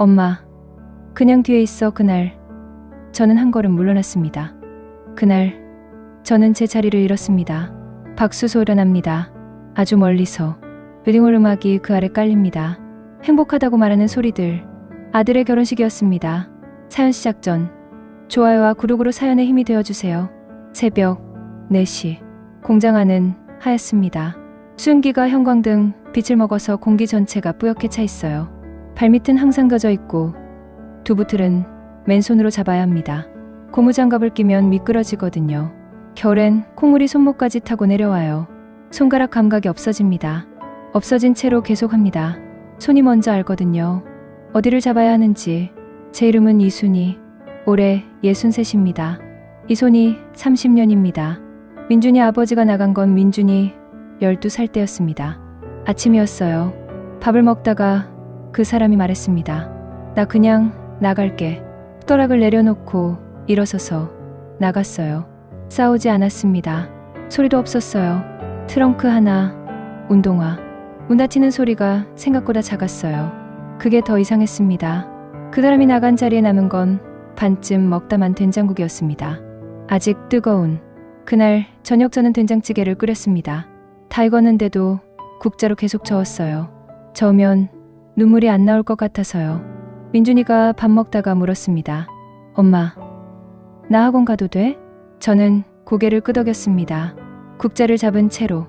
엄마, 그냥 뒤에 있어. 그날 저는 한 걸음 물러났습니다. 그날 저는 제 자리를 잃었습니다. 박수 소리가 납니다. 아주 멀리서 웨딩홀 음악이 그 아래 깔립니다. 행복하다고 말하는 소리들. 아들의 결혼식이었습니다. 사연 시작 전 좋아요와 구독으로 사연에 힘이 되어주세요. 새벽 4시 공장 안은 하얗습니다. 수증기가 형광등 빛을 먹어서 공기 전체가 뿌옇게 차 있어요. 발밑은 항상 겨져 있고 두부틀은 맨손으로 잡아야 합니다. 고무장갑을 끼면 미끄러지거든요. 겨울엔 콩물이 손목까지 타고 내려와요. 손가락 감각이 없어집니다. 없어진 채로 계속합니다. 손이 먼저 알거든요. 어디를 잡아야 하는지. 제 이름은 이순이. 올해 63입니다. 이 손이 30년입니다. 민준이 아버지가 나간 건 민준이 12살 때였습니다. 아침이었어요. 밥을 먹다가 그 사람이 말했습니다. 나 그냥 나갈게. 숟가락을 내려놓고 일어서서 나갔어요. 싸우지 않았습니다. 소리도 없었어요. 트렁크 하나, 운동화. 문 닫히는 소리가 생각보다 작았어요. 그게 더 이상했습니다. 그 사람이 나간 자리에 남은 건 반쯤 먹다만 된장국이었습니다. 아직 뜨거운. 그날 저녁 저는 된장찌개를 끓였습니다. 다 익었는데도 국자로 계속 저었어요. 저으면 눈물이 안 나올 것 같아서요. 민준이가 밥 먹다가 물었습니다. 엄마, 나 학원 가도 돼? 저는 고개를 끄덕였습니다. 국자를 잡은 채로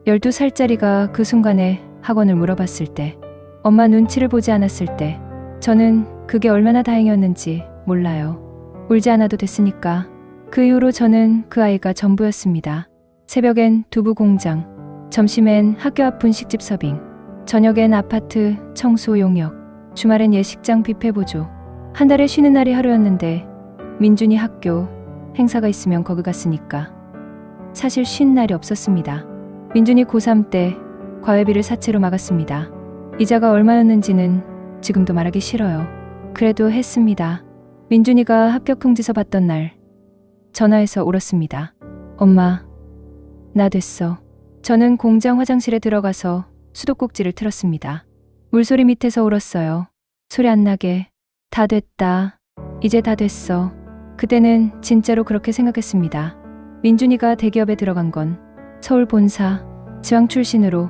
12살짜리가 그 순간에 학원을 물어봤을 때, 엄마 눈치를 보지 않았을 때, 저는 그게 얼마나 다행이었는지 몰라요. 울지 않아도 됐으니까. 그 이후로 저는 그 아이가 전부였습니다. 새벽엔 두부 공장, 점심엔 학교 앞 분식집 서빙, 저녁엔 아파트 청소 용역, 주말엔 예식장 뷔페 보조. 한 달에 쉬는 날이 하루였는데 민준이 학교 행사가 있으면 거기 갔으니까 사실 쉰 날이 없었습니다. 민준이 고3 때 과외비를 사채로 막았습니다. 이자가 얼마였는지는 지금도 말하기 싫어요. 그래도 했습니다. 민준이가 합격 통지서 받던 날 전화해서 울었습니다. 엄마, 나 됐어. 저는 공장 화장실에 들어가서 수도꼭지를 틀었습니다. 물소리 밑에서 울었어요. 소리 안 나게. 다 됐다. 이제 다 됐어. 그때는 진짜로 그렇게 생각했습니다. 민준이가 대기업에 들어간 건 서울 본사, 지방 출신으로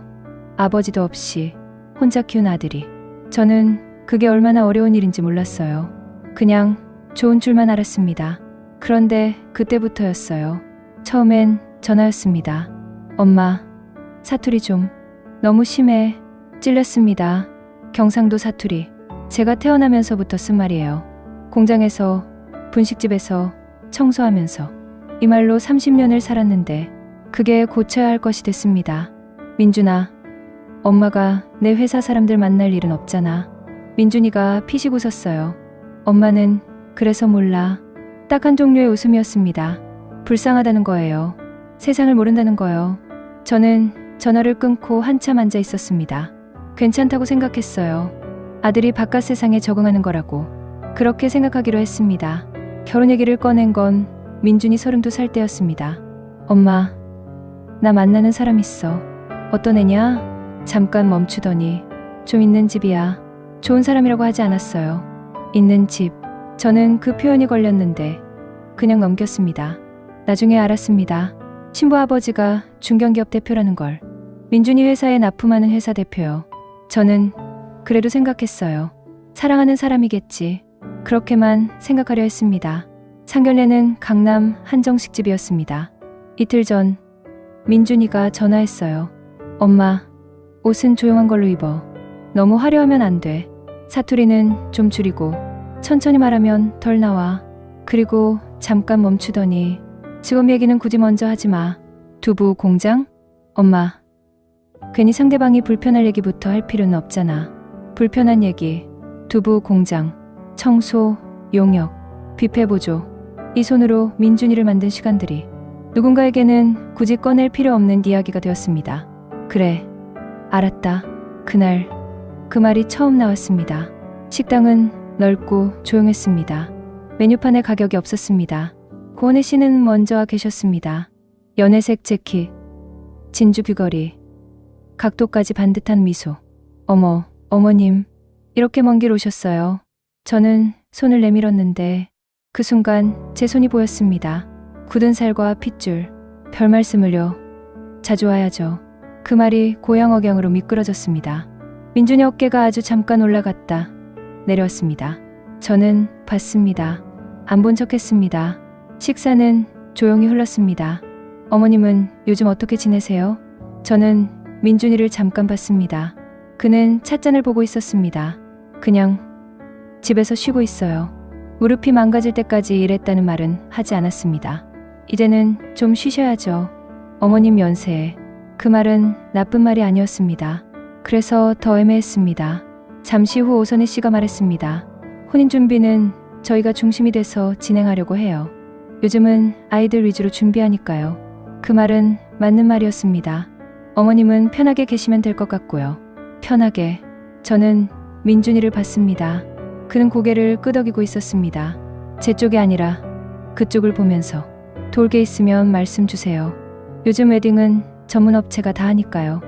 아버지도 없이 혼자 키운 아들이. 저는 그게 얼마나 어려운 일인지 몰랐어요. 그냥 좋은 줄만 알았습니다. 그런데 그때부터였어요. 처음엔 전화였습니다. 엄마, 사투리 좀. 너무 심해. 찔렸습니다. 경상도 사투리. 제가 태어나면서부터 쓴 말이에요. 공장에서, 분식집에서, 청소하면서. 이 말로 30년을 살았는데 그게 고쳐야 할 것이 됐습니다. 민준아, 엄마가 내 회사 사람들 만날 일은 없잖아. 민준이가 피식 웃었어요. 엄마는 그래서 몰라. 딱 한 종류의 웃음이었습니다. 불쌍하다는 거예요. 세상을 모른다는 거요. 저는 전화를 끊고 한참 앉아 있었습니다. 괜찮다고 생각했어요. 아들이 바깥 세상에 적응하는 거라고. 그렇게 생각하기로 했습니다. 결혼 얘기를 꺼낸 건 민준이 32살 때였습니다. 엄마, 나 만나는 사람 있어. 어떤 애냐? 잠깐 멈추더니 좀 있는 집이야. 좋은 사람이라고 하지 않았어요. 있는 집. 저는 그 표현이 걸렸는데 그냥 넘겼습니다. 나중에 알았습니다. 신부 아버지가 중견기업 대표라는 걸. 민준이 회사에 납품하는 회사 대표요. 저는 그래도 생각했어요. 사랑하는 사람이겠지. 그렇게만 생각하려 했습니다. 상견례는 강남 한정식집이었습니다. 이틀 전 민준이가 전화했어요. 엄마, 옷은 조용한 걸로 입어. 너무 화려하면 안 돼. 사투리는 좀 줄이고 천천히 말하면 덜 나와. 그리고 잠깐 멈추더니 직업 얘기는 굳이 먼저 하지 마. 두부 공장? 엄마, 괜히 상대방이 불편할 얘기부터 할 필요는 없잖아. 불편한 얘기, 두부 공장, 청소, 용역, 뷔페 보조. 이 손으로 민준이를 만든 시간들이 누군가에게는 굳이 꺼낼 필요 없는 이야기가 되었습니다. 그래, 알았다. 그날 그 말이 처음 나왔습니다. 식당은 넓고 조용했습니다. 메뉴판에 가격이 없었습니다. 고은혜 씨는 먼저 와 계셨습니다. 연회색 재킷, 진주 귀걸이, 각도까지 반듯한 미소. 어머, 어머님, 이렇게 먼 길 오셨어요. 저는 손을 내밀었는데 그 순간 제 손이 보였습니다. 굳은 살과 핏줄. 별 말씀을요. 자주 와야죠. 그 말이 고향 억양으로 미끄러졌습니다. 민준이 어깨가 아주 잠깐 올라갔다 내려왔습니다. 저는 봤습니다. 안 본 척했습니다. 식사는 조용히 흘렀습니다. 어머님은 요즘 어떻게 지내세요? 저는 민준이를 잠깐 봤습니다. 그는 찻잔을 보고 있었습니다. 그냥 집에서 쉬고 있어요. 무릎이 망가질 때까지 일했다는 말은 하지 않았습니다. 이제는 좀 쉬셔야죠. 어머님 연세에. 그 말은 나쁜 말이 아니었습니다. 그래서 더 애매했습니다. 잠시 후 오선희 씨가 말했습니다. 혼인 준비는 저희가 중심이 돼서 진행하려고 해요. 요즘은 아이들 위주로 준비하니까요. 그 말은 맞는 말이었습니다. 어머님은 편하게 계시면 될 것 같고요. 편하게. 저는 민준이를 봤습니다. 그는 고개를 끄덕이고 있었습니다. 제 쪽이 아니라 그쪽을 보면서. 도울 게 있으면 말씀 주세요. 요즘 웨딩은 전문 업체가 다 하니까요.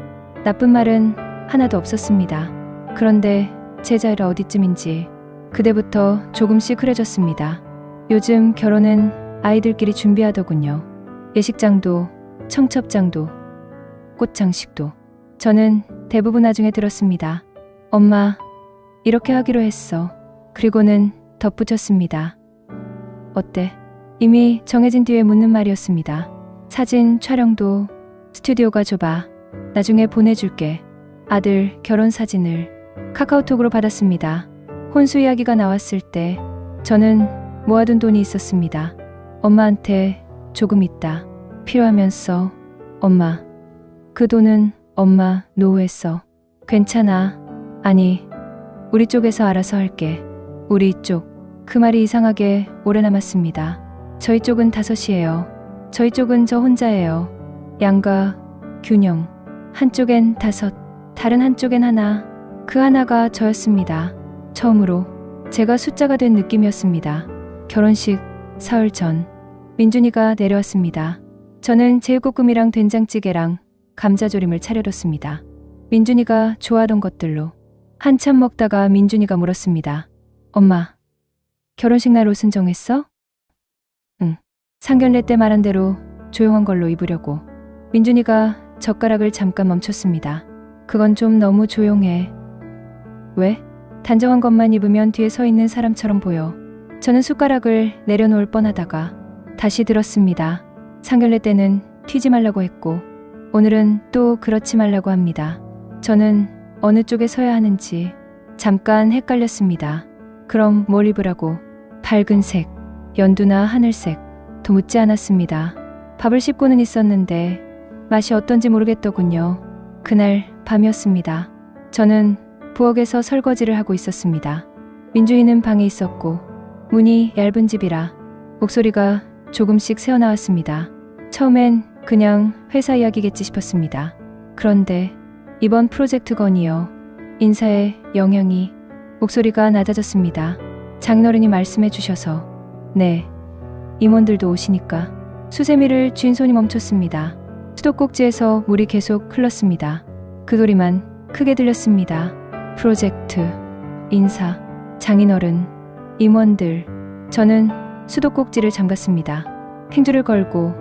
나쁜 말은 하나도 없었습니다. 그런데 제 자리가 어디쯤인지 그때부터 조금씩 흐려졌습니다. 요즘 결혼은 아이들끼리 준비하더군요. 예식장도, 청첩장도, 꽃장식도. 저는 대부분 나중에 들었습니다. 엄마, 이렇게 하기로 했어. 그리고는 덧붙였습니다. 어때? 이미 정해진 뒤에 묻는 말이었습니다. 사진 촬영도 스튜디오가 좁아. 나중에 보내줄게. 아들 결혼 사진을 카카오톡으로 받았습니다. 혼수 이야기가 나왔을 때 저는 모아둔 돈이 있었습니다. 엄마한테 조금 있다. 필요하면서 엄마. 그 돈은 엄마 노후에 써. 괜찮아. 아니, 우리 쪽에서 알아서 할게. 우리 쪽. 그 말이 이상하게 오래 남았습니다. 저희 쪽은 5이에요. 저희 쪽은 저 혼자예요. 양가, 균형. 한쪽엔 5, 다른 한쪽엔 하나. 그 하나가 저였습니다. 처음으로 제가 숫자가 된 느낌이었습니다. 결혼식 사흘 전 민준이가 내려왔습니다. 저는 제육볶음이랑 된장찌개랑 감자조림을 차려뒀습니다. 민준이가 좋아하던 것들로. 한참 먹다가 민준이가 물었습니다. 엄마, 결혼식 날 옷은 정했어? 응. 상견례 때 말한 대로 조용한 걸로 입으려고. 민준이가 젓가락을 잠깐 멈췄습니다. 그건 좀 너무 조용해. 왜? 단정한 것만 입으면 뒤에 서 있는 사람처럼 보여. 저는 숟가락을 내려놓을 뻔하다가 다시 들었습니다. 상견례 때는 튀지 말라고 했고 오늘은 또 그렇지 말라고 합니다. 저는 어느 쪽에 서야 하는지 잠깐 헷갈렸습니다. 그럼 뭘 입으라고? 밝은 색, 연두나 하늘색, 더 묻지 않았습니다. 밥을 씹고는 있었는데 맛이 어떤지 모르겠더군요. 그날 밤이었습니다. 저는 부엌에서 설거지를 하고 있었습니다. 민준이는 방에 있었고 문이 얇은 집이라 목소리가 조금씩 새어나왔습니다. 처음엔 그냥 회사 이야기겠지 싶었습니다. 그런데 이번 프로젝트 건이요. 인사에 영향이. 목소리가 낮아졌습니다. 장인어른이 말씀해 주셔서. 네. 임원들도 오시니까. 수세미를 쥔 손이 멈췄습니다. 수도꼭지에서 물이 계속 흘렀습니다. 그 소리만 크게 들렸습니다. 프로젝트, 인사, 장인어른, 임원들. 저는 수도꼭지를 잠갔습니다. 행주를 걸고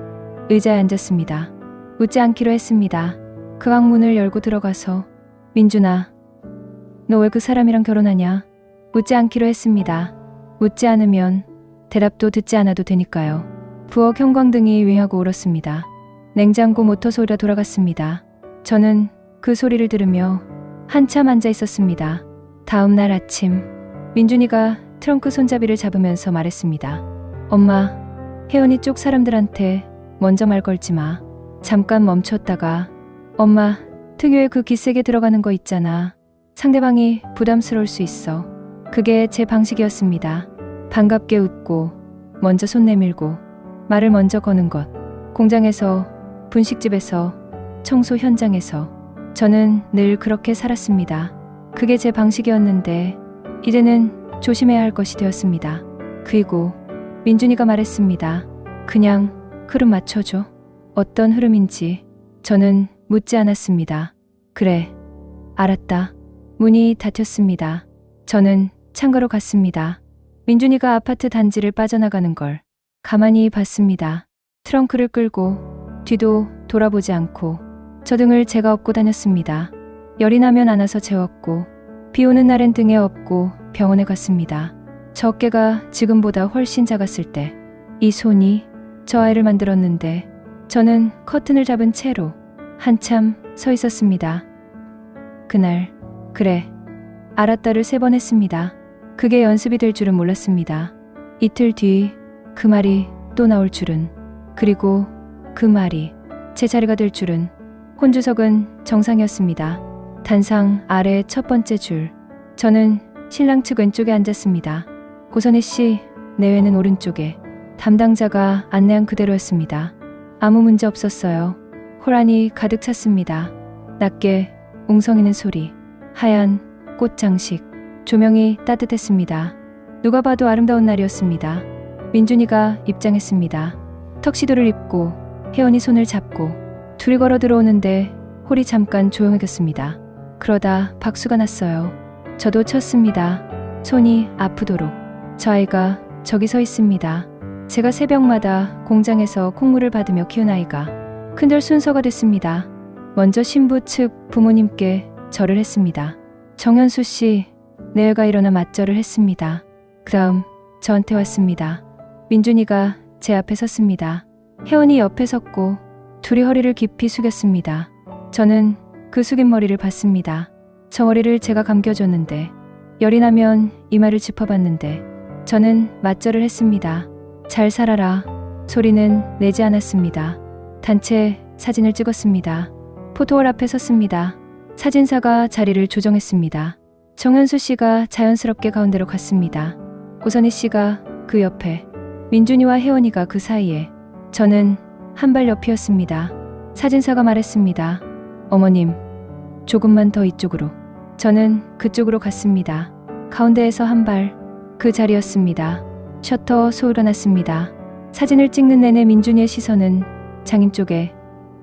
의자에 앉았습니다. 묻지 않기로 했습니다. 그 방문을 열고 들어가서 민준아, 너 왜 그 사람이랑 결혼하냐? 묻지 않기로 했습니다. 묻지 않으면 대답도 듣지 않아도 되니까요. 부엌 형광등이 윙하고 울었습니다. 냉장고 모터 소리가 돌아갔습니다. 저는 그 소리를 들으며 한참 앉아 있었습니다. 다음 날 아침 민준이가 트렁크 손잡이를 잡으면서 말했습니다. 엄마, 혜원이 쪽 사람들한테 먼저 말 걸지 마. 잠깐 멈췄다가 엄마, 특유의 그 기세게 들어가는 거 있잖아. 상대방이 부담스러울 수 있어. 그게 제 방식이었습니다. 반갑게 웃고 먼저 손 내밀고 말을 먼저 거는 것. 공장에서, 분식집에서, 청소 현장에서 저는 늘 그렇게 살았습니다. 그게 제 방식이었는데 이제는 조심해야 할 것이 되었습니다. 그리고 민준이가 말했습니다. 그냥 흐름 맞춰줘. 어떤 흐름인지 저는 묻지 않았습니다. 그래, 알았다. 문이 닫혔습니다. 저는 창가로 갔습니다. 민준이가 아파트 단지를 빠져나가는 걸 가만히 봤습니다. 트렁크를 끌고 뒤도 돌아보지 않고 저 등을 제가 업고 다녔습니다. 열이 나면 안아서 재웠고 비 오는 날엔 등에 업고 병원에 갔습니다. 저 어깨가 지금보다 훨씬 작았을 때 이 손이 저 아이를 만들었는데 저는 커튼을 잡은 채로 한참 서 있었습니다. 그날 그래 알았다를 3번 했습니다. 그게 연습이 될 줄은 몰랐습니다. 이틀 뒤 그 말이 또 나올 줄은, 그리고 그 말이 제 자리가 될 줄은. 혼주석은 정상이었습니다. 단상 아래 첫 번째 줄. 저는 신랑 측 왼쪽에 앉았습니다. 고선희 씨 내외는 오른쪽에. 담당자가 안내한 그대로였습니다. 아무 문제 없었어요. 호란이 가득 찼습니다. 낮게 웅성이는 소리, 하얀 꽃 장식, 조명이 따뜻했습니다. 누가 봐도 아름다운 날이었습니다. 민준이가 입장했습니다. 턱시도를 입고 혜원이 손을 잡고 둘이 걸어 들어오는데 홀이 잠깐 조용해졌습니다. 그러다 박수가 났어요. 저도 쳤습니다. 손이 아프도록. 저 아이가 저기 서 있습니다. 제가 새벽마다 공장에서 콩물을 받으며 키운 아이가 큰절 순서가 됐습니다. 먼저 신부 측 부모님께 절을 했습니다. 정현수 씨 내외가 일어나 맞절을 했습니다. 그 다음 저한테 왔습니다. 민준이가 제 앞에 섰습니다. 혜원이 옆에 섰고 둘이 허리를 깊이 숙였습니다. 저는 그 숙인 머리를 봤습니다. 저 머리를 제가 감겨줬는데 열이 나면 이마를 짚어봤는데 저는 맞절을 했습니다. 잘 살아라 소리는 내지 않았습니다. 단체 사진을 찍었습니다. 포토홀 앞에 섰습니다. 사진사가 자리를 조정했습니다. 정현수 씨가 자연스럽게 가운데로 갔습니다. 고선희 씨가 그 옆에, 민준이와 혜원이가 그 사이에, 저는 한 발 옆이었습니다. 사진사가 말했습니다. 어머님, 조금만 더 이쪽으로. 저는 그쪽으로 갔습니다. 가운데에서 한 발, 그 자리였습니다. 셔터 소리가 났습니다. 사진을 찍는 내내 민준이의 시선은 장인 쪽에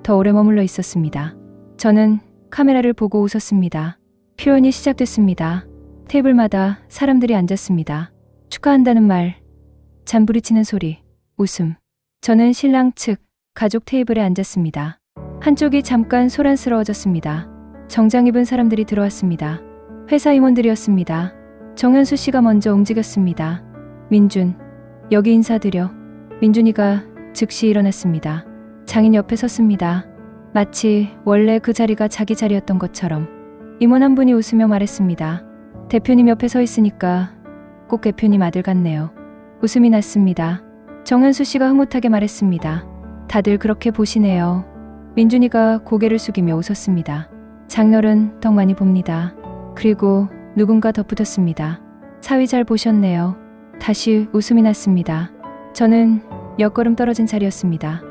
더 오래 머물러 있었습니다. 저는 카메라를 보고 웃었습니다. 표현이 시작됐습니다. 테이블마다 사람들이 앉았습니다. 축하한다는 말, 잔부리치는 소리, 웃음. 저는 신랑 측 가족 테이블에 앉았습니다. 한쪽이 잠깐 소란스러워졌습니다. 정장 입은 사람들이 들어왔습니다. 회사 임원들이었습니다. 정현수 씨가 먼저 움직였습니다. 민준, 여기 인사드려. 민준이가 즉시 일어났습니다. 장인 옆에 섰습니다. 마치 원래 그 자리가 자기 자리였던 것처럼. 임원 한 분이 웃으며 말했습니다. 대표님 옆에 서 있으니까 꼭 대표님 아들 같네요. 웃음이 났습니다. 정현수 씨가 흐뭇하게 말했습니다. 다들 그렇게 보시네요. 민준이가 고개를 숙이며 웃었습니다. 장렬은 덕 많이 봅니다. 그리고 누군가 덧붙였습니다. 사위 잘 보셨네요. 다시 웃음이 났습니다. 저는 몇 걸음 떨어진 자리였습니다.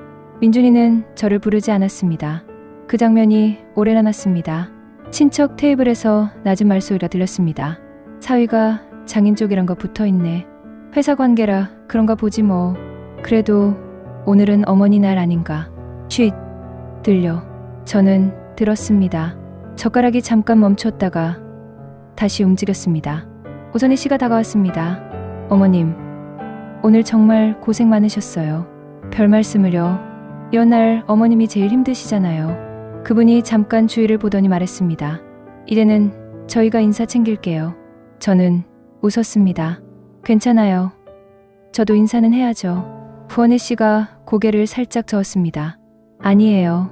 민준이는 저를 부르지 않았습니다. 그 장면이 오래 남았습니다. 친척 테이블에서 낮은 말소리가 들렸습니다. 사위가 장인 쪽이란 거 붙어있네. 회사 관계라 그런가 보지 뭐. 그래도 오늘은 어머니 날 아닌가. 쉿 들려. 저는 들었습니다. 젓가락이 잠깐 멈췄다가 다시 움직였습니다. 고선희 씨가 다가왔습니다. 어머님, 오늘 정말 고생 많으셨어요. 별 말씀을요. 이날 어머님이 제일 힘드시잖아요. 그분이 잠깐 주위를 보더니 말했습니다. 이제는 저희가 인사 챙길게요. 저는 웃었습니다. 괜찮아요. 저도 인사는 해야죠. 부원희 씨가 고개를 살짝 저었습니다. 아니에요.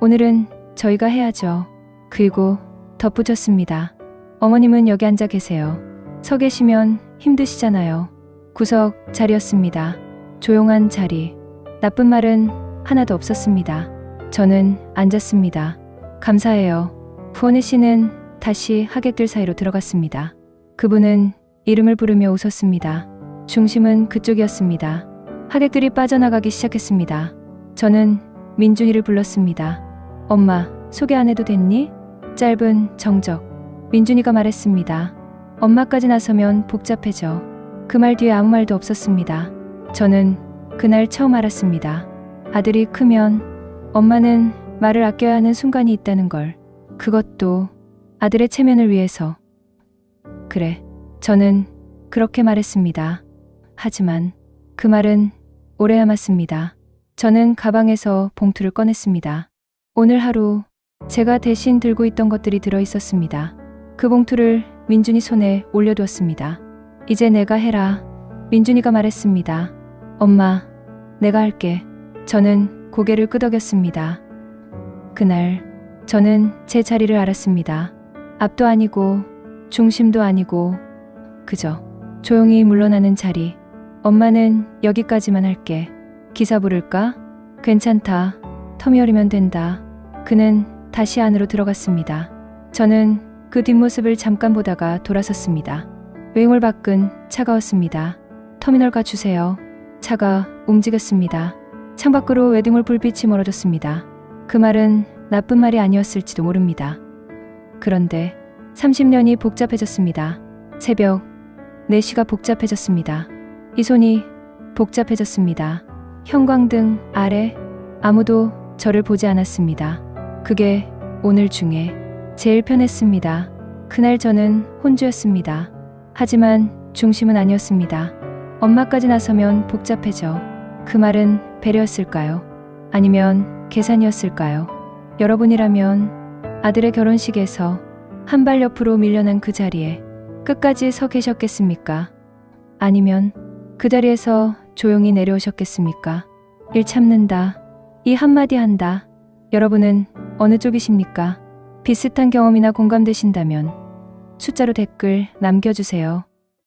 오늘은 저희가 해야죠. 그리고 덧붙였습니다. 어머님은 여기 앉아 계세요. 서 계시면 힘드시잖아요. 구석 자리였습니다. 조용한 자리. 나쁜 말은 하나도 없었습니다. 저는 앉았습니다. 감사해요. 부원희 씨는 다시 하객들 사이로 들어갔습니다. 그분은 이름을 부르며 웃었습니다. 중심은 그쪽이었습니다. 하객들이 빠져나가기 시작했습니다. 저는 민준이를 불렀습니다. 엄마, 소개 안 해도 됐니? 짧은 정적. 민준이가 말했습니다. 엄마까지 나서면 복잡해져. 그 말 뒤에 아무 말도 없었습니다. 저는 그날 처음 알았습니다. 아들이 크면 엄마는 말을 아껴야 하는 순간이 있다는 걸. 그것도 아들의 체면을 위해서. 그래, 저는 그렇게 말했습니다. 하지만 그 말은 오래 남았습니다. 저는 가방에서 봉투를 꺼냈습니다. 오늘 하루 제가 대신 들고 있던 것들이 들어 있었습니다. 그 봉투를 민준이 손에 올려두었습니다. 이제 내가 해라. 민준이가 말했습니다. 엄마, 내가 할게. 저는 고개를 끄덕였습니다. 그날 저는 제 자리를 알았습니다. 앞도 아니고 중심도 아니고 그저 조용히 물러나는 자리. 엄마는 여기까지만 할게. 기사 부를까? 괜찮다. 터미어리면 된다. 그는 다시 안으로 들어갔습니다. 저는 그 뒷모습을 잠깐 보다가 돌아섰습니다. 웨이몰 밖은 차가웠습니다. 터미널 가주세요. 차가 움직였습니다. 창밖으로 웨딩홀 불빛이 멀어졌습니다. 그 말은 나쁜 말이 아니었을지도 모릅니다. 그런데 30년이 복잡해졌습니다. 새벽 4시가 복잡해졌습니다. 이 손이 복잡해졌습니다. 형광등 아래 아무도 저를 보지 않았습니다. 그게 오늘 중에 제일 편했습니다. 그날 저는 혼주였습니다. 하지만 중심은 아니었습니다. 엄마까지 나서면 복잡해져. 그 말은 배려였을까요? 아니면 계산이었을까요? 여러분이라면 아들의 결혼식에서 한 발 옆으로 밀려난 그 자리에 끝까지 서 계셨겠습니까? 아니면 그 자리에서 조용히 내려오셨겠습니까? 일 참는다. 이 한마디 한다. 여러분은 어느 쪽이십니까? 비슷한 경험이나 공감되신다면 숫자로 댓글 남겨주세요.